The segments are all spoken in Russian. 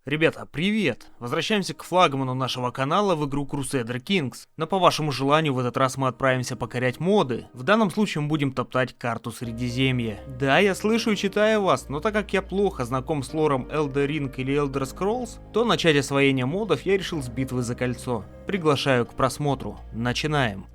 Ребята, привет! Возвращаемся к флагману нашего канала в игру Crusader Kings. Но по вашему желанию в этот раз мы отправимся покорять моды. В данном случае мы будем топтать карту Средиземья. Да, я слышу и читаю вас, но так как я плохо знаком с лором Elden Ring или Elder Scrolls, то начать освоение модов я решил с битвы за кольцо. Приглашаю к просмотру. Начинаем.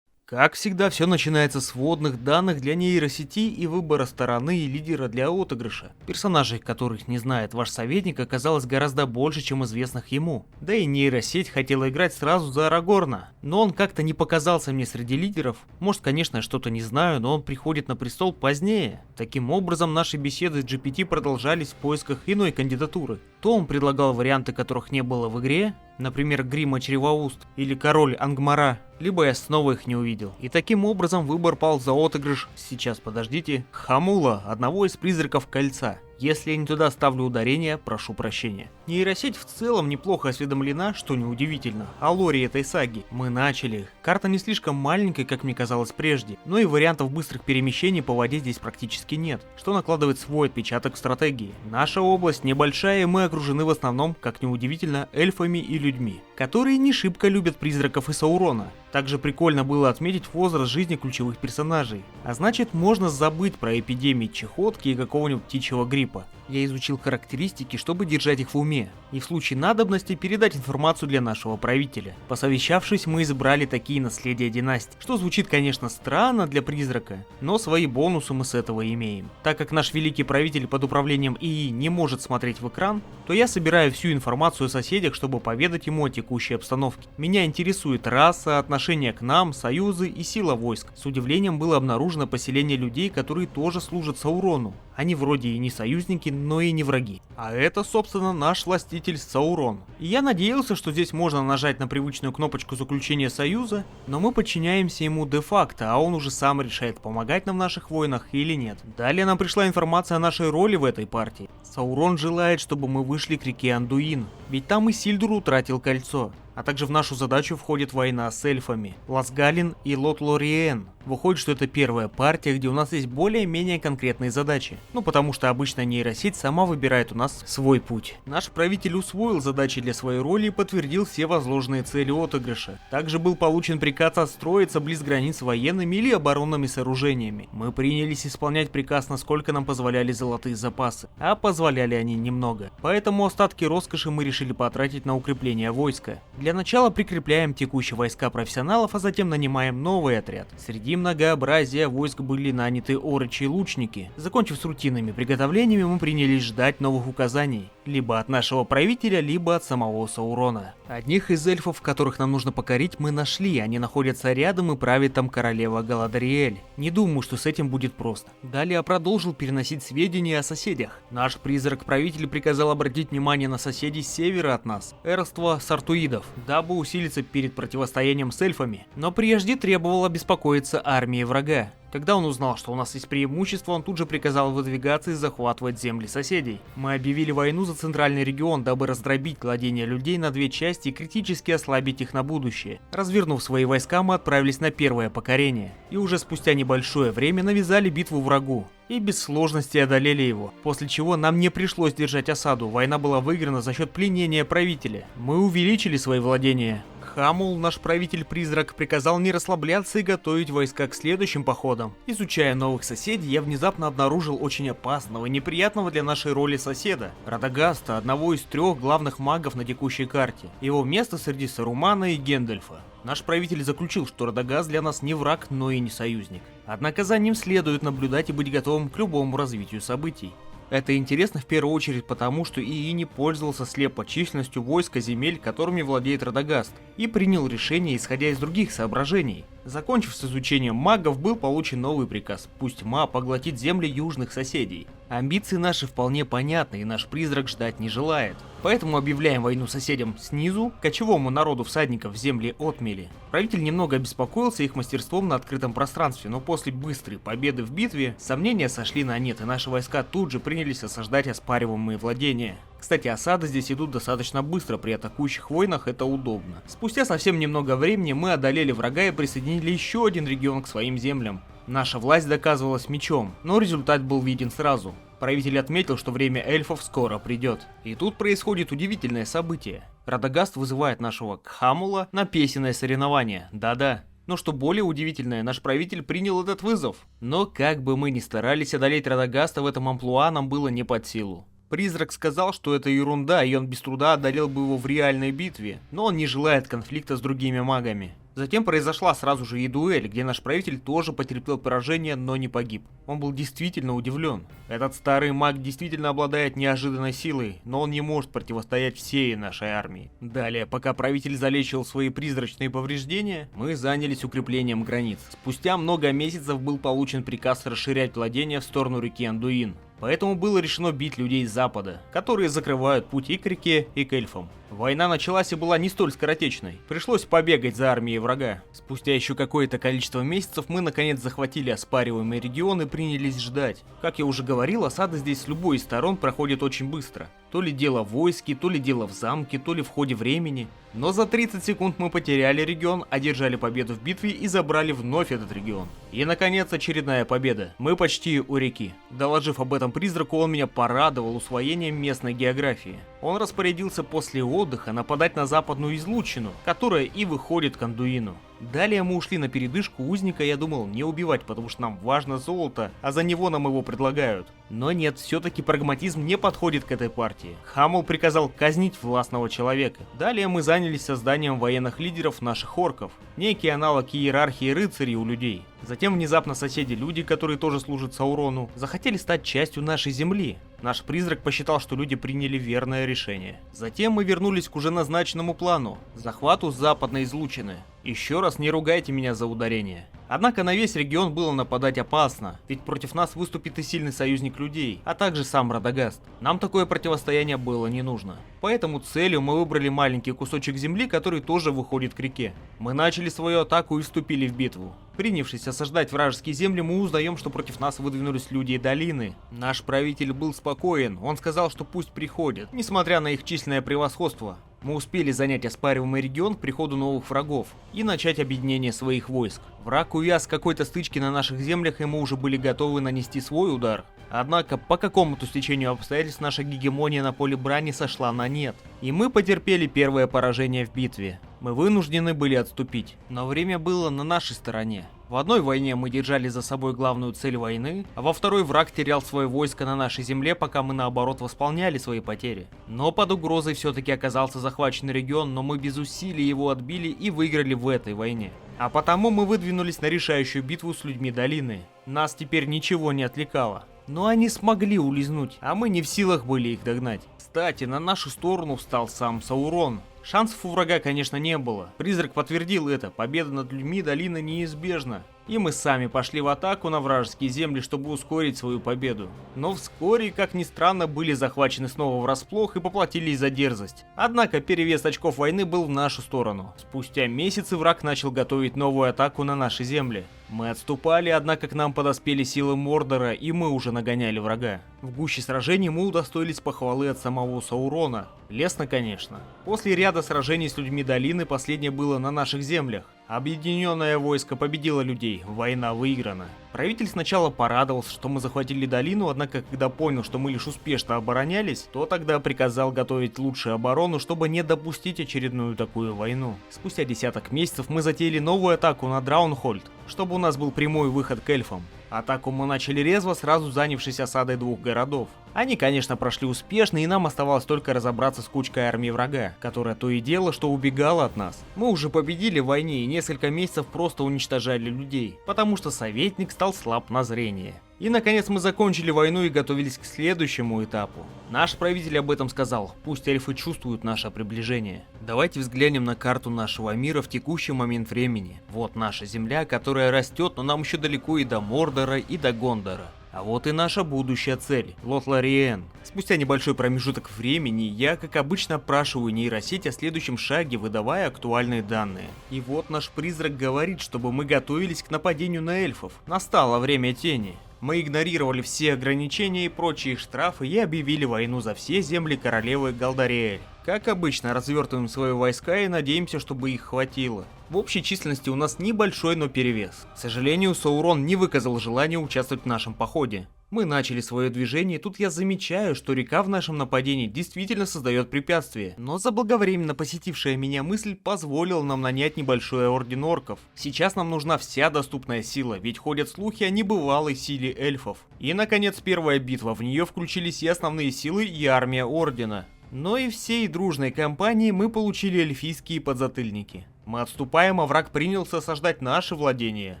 Как всегда, все начинается с вводных данных для нейросети и выбора стороны и лидера для отыгрыша. Персонажей, которых не знает ваш советник, оказалось гораздо больше, чем известных ему. Да и нейросеть хотела играть сразу за Арагорна, но он как-то не показался мне среди лидеров. Может, конечно, я что-то не знаю, но он приходит на престол позднее. Таким образом, наши беседы с GPT продолжались в поисках иной кандидатуры. То он предлагал варианты, которых не было в игре, например, Грима Чревоуст или Король Ангмара, либо я снова их не увидел. И таким образом выбор пал за отыгрыш, сейчас подождите, Хамула, одного из призраков кольца. Если я не туда ставлю ударение, прошу прощения. Нейросеть в целом неплохо осведомлена, что неудивительно, о лоре этой саги. Мы начали. Карта не слишком маленькая, как мне казалось прежде, но и вариантов быстрых перемещений по воде здесь практически нет, что накладывает свой отпечаток в стратегии. Наша область небольшая, и мы окружены в основном, как неудивительно, эльфами и людьми, которые не шибко любят призраков и Саурона. Также прикольно было отметить возраст жизни ключевых персонажей. А значит, можно забыть про эпидемии чехотки и какого-нибудь птичьего гриппа. Я изучил характеристики, чтобы держать их в уме, и в случае надобности передать информацию для нашего правителя. Посовещавшись, мы избрали такие наследия династии, что звучит, конечно, странно для призрака, но свои бонусы мы с этого имеем. Так как наш великий правитель под управлением ИИ не может смотреть в экран, то я собираю всю информацию о соседях, чтобы поведать ему о текущей обстановке. Меня интересует раса, отношение к нам, союзы и сила войск. С удивлением было обнаружено поселение людей, которые тоже служат Саурону. Они вроде и не союзники, но и не враги. А это, собственно, наш властитель Саурон. И я надеялся, что здесь можно нажать на привычную кнопочку заключения союза, но мы подчиняемся ему де-факто, а он уже сам решает, помогать нам в наших войнах или нет. Далее нам пришла информация о нашей роли в этой партии. Саурон желает, чтобы мы вышли к реке Андуин, ведь там Исильдур утратил кольцо. А также в нашу задачу входит война с эльфами, Ласгалин и Лотлориен. Выходит, что это первая партия, где у нас есть более-менее конкретные задачи. Ну потому что обычно нейросеть сама выбирает у нас свой путь. Наш правитель усвоил задачи для своей роли и подтвердил все возложенные цели отыгрыша. Также был получен приказ отстроиться близ границ военными или оборонными сооружениями. Мы принялись исполнять приказ, насколько нам позволяли золотые запасы, а позволяли они немного. Поэтому остатки роскоши мы решили потратить на укрепление войска. Для начала прикрепляем текущие войска профессионалов, а затем нанимаем новый отряд. Среди многообразия войск были наняты орочи и лучники. Закончив с рутинными приготовлениями, мы принялись ждать новых указаний. Либо от нашего правителя, либо от самого Саурона. Одних из эльфов, которых нам нужно покорить, мы нашли. Они находятся рядом и правит там королева Галадриэль. Не думаю, что с этим будет просто. Далее я продолжил переносить сведения о соседях. Наш призрак-правитель приказал обратить внимание на соседей с севера от нас. Эрство сартуидов, дабы усилиться перед противостоянием с эльфами. Но прежде требовал обеспокоиться армией врага. Когда он узнал, что у нас есть преимущество, он тут же приказал выдвигаться и захватывать земли соседей. Мы объявили войну за центральный регион, дабы раздробить владения людей на две части и критически ослабить их на будущее. Развернув свои войска, мы отправились на первое покорение. И уже спустя небольшое время навязали битву врагу. И без сложностей одолели его, после чего нам не пришлось держать осаду, война была выиграна за счет пленения правителя. Мы увеличили свои владения. Хамул, наш правитель-призрак, приказал не расслабляться и готовить войска к следующим походам. Изучая новых соседей, я внезапно обнаружил очень опасного и неприятного для нашей роли соседа, Радагаста, одного из трех главных магов на текущей карте. Его место среди Сарумана и Гендальфа. Наш правитель заключил, что Радагаст для нас не враг, но и не союзник. Однако за ним следует наблюдать и быть готовым к любому развитию событий. Это интересно в первую очередь потому, что ИИ не пользовался слепо численностью войска земель, которыми владеет Радагаст, и принял решение, исходя из других соображений. Закончив с изучением магов, был получен новый приказ: пусть тьма поглотит земли южных соседей. Амбиции наши вполне понятны, и наш призрак ждать не желает. Поэтому объявляем войну соседям снизу, кочевому народу всадников в земли отмели. Правитель немного обеспокоился их мастерством на открытом пространстве, но после быстрой победы в битве сомнения сошли на нет, и наши войска тут же принялись осаждать оспариваемые владения. Кстати, осады здесь идут достаточно быстро, при атакующих войнах это удобно. Спустя совсем немного времени мы одолели врага и присоединили еще один регион к своим землям. Наша власть доказывалась мечом, но результат был виден сразу. Правитель отметил, что время эльфов скоро придет. И тут происходит удивительное событие. Радагаст вызывает нашего Кхамула на песенное соревнование. Да-да. Но что более удивительное, наш правитель принял этот вызов. Но как бы мы ни старались одолеть Радагаста в этом амплуа, нам было не под силу. Призрак сказал, что это ерунда, и он без труда одолел бы его в реальной битве, но он не желает конфликта с другими магами. Затем произошла сразу же и дуэль, где наш правитель тоже потерпел поражение, но не погиб. Он был действительно удивлен. Этот старый маг действительно обладает неожиданной силой, но он не может противостоять всей нашей армии. Далее, пока правитель залечивал свои призрачные повреждения, мы занялись укреплением границ. Спустя много месяцев был получен приказ расширять владения в сторону реки Андуин. Поэтому было решено бить людей с запада, которые закрывают путь и к реке, и к эльфам. Война началась и была не столь скоротечной. Пришлось побегать за армией врага. Спустя еще какое-то количество месяцев мы наконец захватили оспариваемый регион и принялись ждать. Как я уже говорил, осада здесь с любой из сторон проходит очень быстро. То ли дело в войске, то ли дело в замке, то ли в ходе времени. Но за 30 секунд мы потеряли регион, одержали победу в битве и забрали вновь этот регион. И наконец очередная победа. Мы почти у реки. Доложив об этом призраку, он меня порадовал усвоением местной географии. Он распорядился после отдыха нападать на западную излучину, которая и выходит к Андуину. Далее мы ушли на передышку узника, я думал не убивать, потому что нам важно золото, а за него нам его предлагают. Но нет, все-таки прагматизм не подходит к этой партии. Хамул приказал казнить властного человека. Далее мы занялись созданием военных лидеров наших орков, некий аналог иерархии рыцарей у людей. Затем внезапно соседи-люди, которые тоже служат Саурону, захотели стать частью нашей земли. Наш призрак посчитал, что люди приняли верное решение. Затем мы вернулись к уже назначенному плану – захвату западной излучины. Еще раз не ругайте меня за ударение. Однако на весь регион было нападать опасно, ведь против нас выступит и сильный союзник людей, а также сам Радагаст. Нам такое противостояние было не нужно. Поэтому целью мы выбрали маленький кусочек земли, который тоже выходит к реке. Мы начали свою атаку и вступили в битву. Принявшись осаждать вражеские земли, мы узнаем, что против нас выдвинулись люди и долины. Наш правитель был спокоен, он сказал, что пусть приходят, несмотря на их численное превосходство. Мы успели занять оспариваемый регион к приходу новых врагов и начать объединение своих войск. Враг увяз в какой-то стычке на наших землях, и мы уже были готовы нанести свой удар. Однако, по какому-то стечению обстоятельств наша гегемония на поле брани сошла на нет, и мы потерпели первое поражение в битве. Мы вынуждены были отступить, но время было на нашей стороне. В одной войне мы держали за собой главную цель войны, а во второй враг терял свое войско на нашей земле, пока мы наоборот восполняли свои потери. Но под угрозой все-таки оказался захвачен регион, но мы без усилий его отбили и выиграли в этой войне. А потому мы выдвинулись на решающую битву с людьми долины. Нас теперь ничего не отвлекало. Но они смогли улизнуть, а мы не в силах были их догнать. Кстати, на нашу сторону встал сам Саурон. Шансов у врага, конечно, не было. Призрак подтвердил это, победа над людьми долины неизбежна. И мы сами пошли в атаку на вражеские земли, чтобы ускорить свою победу. Но вскоре, как ни странно, были захвачены снова врасплох и поплатились за дерзость. Однако перевес очков войны был в нашу сторону. Спустя месяцы враг начал готовить новую атаку на наши земли. Мы отступали, однако к нам подоспели силы Мордора, и мы уже нагоняли врага. В гуще сражений мы удостоились похвалы от самого Саурона. Лестно, конечно. После ряда сражений с людьми долины последнее было на наших землях. Объединенное войско победило людей, война выиграна. Правитель сначала порадовался, что мы захватили долину, однако когда понял, что мы лишь успешно оборонялись, то тогда приказал готовить лучшую оборону, чтобы не допустить очередную такую войну. Спустя десяток месяцев мы затеяли новую атаку на Драунхольд, чтобы у нас был прямой выход к эльфам. Атаку мы начали резво, сразу занявшись осадой двух городов. Они, конечно, прошли успешно, и нам оставалось только разобраться с кучкой армии врага, которая то и дело, что убегала от нас. Мы уже победили в войне и несколько месяцев просто уничтожали людей, потому что советник стал слаб на зрение. И наконец мы закончили войну и готовились к следующему этапу. Наш правитель об этом сказал, пусть эльфы чувствуют наше приближение. Давайте взглянем на карту нашего мира в текущий момент времени. Вот наша земля, которая растет, но нам еще далеко и до Мордора, и до Гондора. А вот и наша будущая цель – Лотhlórien. Спустя небольшой промежуток времени я, как обычно, опрашиваю нейросеть о следующем шаге, выдавая актуальные данные. И вот наш призрак говорит, чтобы мы готовились к нападению на эльфов. Настало время тени. Мы игнорировали все ограничения и прочие штрафы и объявили войну за все земли королевы Галдариэль. Как обычно, развертываем свои войска и надеемся, чтобы их хватило. В общей численности у нас небольшой, но перевес. К сожалению, Саурон не выказал желания участвовать в нашем походе. Мы начали свое движение, и тут я замечаю, что река в нашем нападении действительно создает препятствие. Но заблаговременно посетившая меня мысль позволила нам нанять небольшой орден орков. Сейчас нам нужна вся доступная сила, ведь ходят слухи о небывалой силе эльфов. И наконец первая битва, в нее включились и основные силы, и армия ордена. Но и всей дружной компанией мы получили эльфийские подзатыльники. Мы отступаем, а враг принялся осаждать наши владения.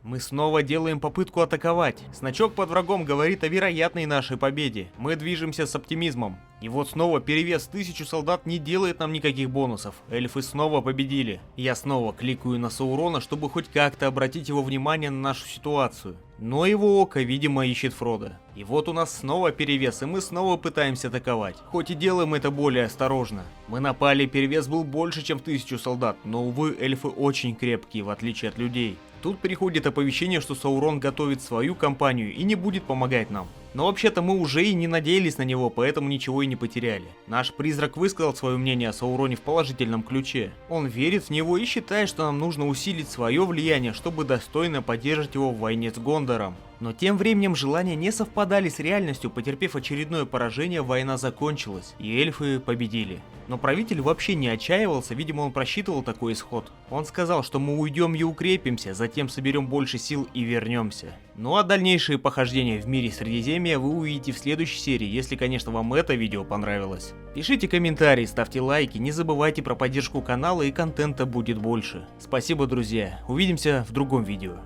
Мы снова делаем попытку атаковать. Значок под врагом говорит о вероятной нашей победе. Мы движемся с оптимизмом. И вот снова перевес 1000 солдат не делает нам никаких бонусов. Эльфы снова победили. Я снова кликаю на Саурона, чтобы хоть как-то обратить его внимание на нашу ситуацию. Но его око, видимо, ищет Фродо. И вот у нас снова перевес, и мы снова пытаемся атаковать. Хоть и делаем это более осторожно. Мы напали, перевес был больше, чем в 1000 солдат, но, увы, эльфы очень крепкие, в отличие от людей. Тут приходит оповещение, что Саурон готовит свою кампанию и не будет помогать нам. Но вообще-то мы уже и не надеялись на него, поэтому ничего и не потеряли. Наш призрак высказал свое мнение о Сауроне в положительном ключе. Он верит в него и считает, что нам нужно усилить свое влияние, чтобы достойно поддержать его в войне с Гондором. Но тем временем желания не совпадали с реальностью, потерпев очередное поражение, война закончилась, и эльфы победили. Но правитель вообще не отчаивался, видимо он просчитывал такой исход. Он сказал, что мы уйдем и укрепимся, затем соберем больше сил и вернемся. Ну а дальнейшие похождения в мире Средиземья вы увидите в следующей серии, если, конечно, вам это видео понравилось. Пишите комментарии, ставьте лайки, не забывайте про поддержку канала, и контента будет больше. Спасибо, друзья, увидимся в другом видео.